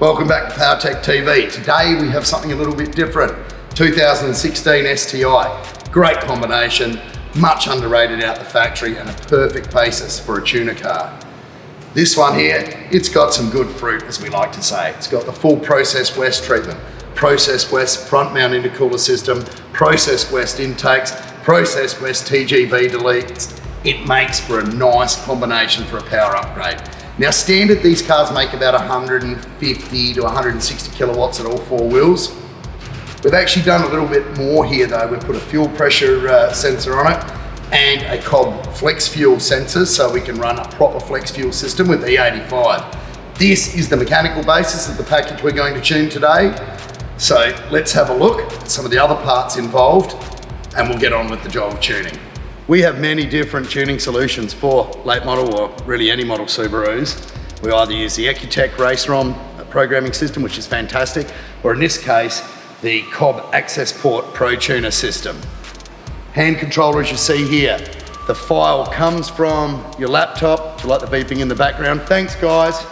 Welcome back to PowerTech TV. Today we have something a little bit different. 2016 STi. Great combination, much underrated out the factory and a perfect basis for a tuner car. This one here, it's got some good fruit, as we like to say. It's got the full processwest treatment. Processwest front mount intercooler system, processwest intakes, processwest TGV deletes. It makes for a nice combination for a power upgrade. Now standard, these cars make about 150 to 160 kilowatts at all four wheels. We've actually done a little bit more here though. We've put a fuel pressure sensor on it and a COBB flex fuel sensor so we can run a proper flex fuel system with E85. This is the mechanical basis of the package we're going to tune today. So let's have a look at some of the other parts involved and we'll get on with the job of tuning. We have many different tuning solutions for late model or really any model Subarus. We either use the Ecutech Race ROM programming system, which is fantastic, or in this case, the COBB Accessport Pro Tuner system. Hand controller, as you see here. The file comes from your laptop. Do you like the beeping in the background? Thanks guys.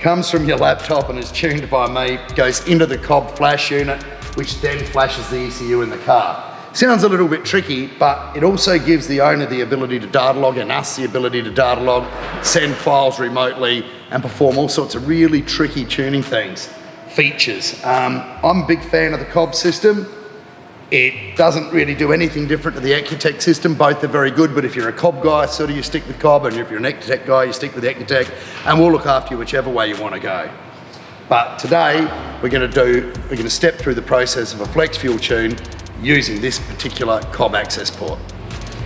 Comes from your laptop and is tuned by me, goes into the COBB flash unit, which then flashes the ECU in the car. Sounds a little bit tricky, but it also gives the owner the ability to data log and us the ability to data log, send files remotely, and perform all sorts of really tricky tuning features. I'm a big fan of the COBB system. It doesn't really do anything different to the Ecutech system. Both are very good, but if you're a COBB guy, sort of you stick with COBB, and if you're an Ecutech guy, you stick with Ecutech, and we'll look after you whichever way you want to go. But today, we're going to step through the process of a flex fuel tune using this particular COBB Accessport.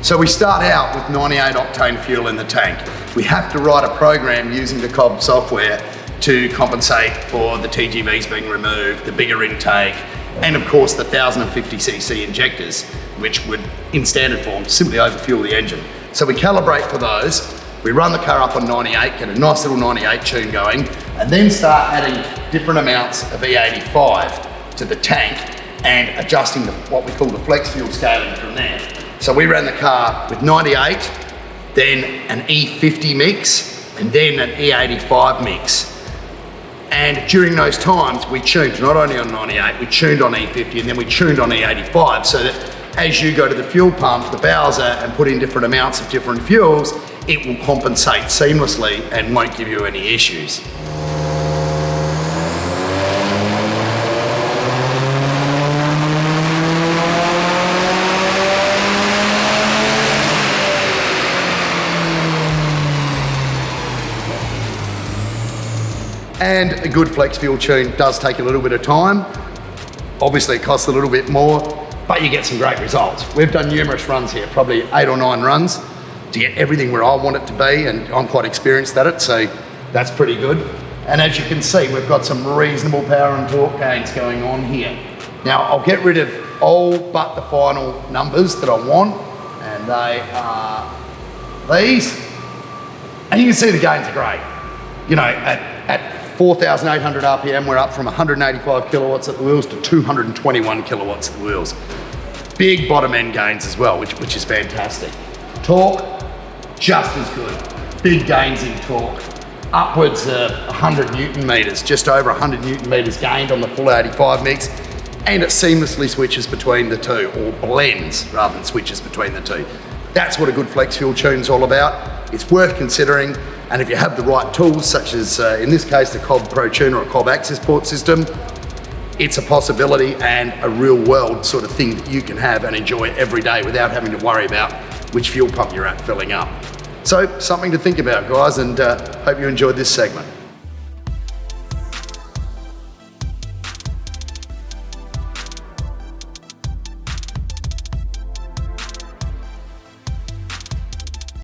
So we start out with 98 octane fuel in the tank. We have to write a program using the COBB software to compensate for the TGVs being removed, the bigger intake, and of course the 1050cc injectors, which would, in standard form, simply overfuel the engine. So we calibrate for those, we run the car up on 98, get a nice little 98 tune going, and then start adding different amounts of E85 to the tank and adjusting what we call the flex fuel scaling from there. So we ran the car with 98, then an E50 mix, and then an E85 mix. And during those times, we tuned not only on 98, we tuned on E50, and then we tuned on E85, so that as you go to the fuel pump, the bowser, and put in different amounts of different fuels, it will compensate seamlessly and won't give you any issues. And a good flex fuel tune does take a little bit of time. Obviously it costs a little bit more, but you get some great results. We've done numerous runs here, probably 8 or 9 runs to get everything where I want it to be, and I'm quite experienced at it, so that's pretty good. And as you can see, we've got some reasonable power and torque gains going on here. Now I'll get rid of all but the final numbers that I want, and they are these. And you can see the gains are great. You know, at 4,800 RPM, we're up from 185 kilowatts at the wheels to 221 kilowatts at the wheels. Big bottom end gains as well, which is fantastic. Torque, just as good. Big gains in torque. Upwards of 100 Newton meters, just over 100 Newton meters gained on the full 85 mix, and it seamlessly switches between the two, or blends rather than switches between the two. That's what a good flex fuel tune's all about. It's worth considering, and if you have the right tools, such as in this case the COBB Pro Tuner or COBB Accessport system, it's a possibility and a real world sort of thing that you can have and enjoy every day without having to worry about which fuel pump you're at filling up. So something to think about, guys, and hope you enjoyed this segment.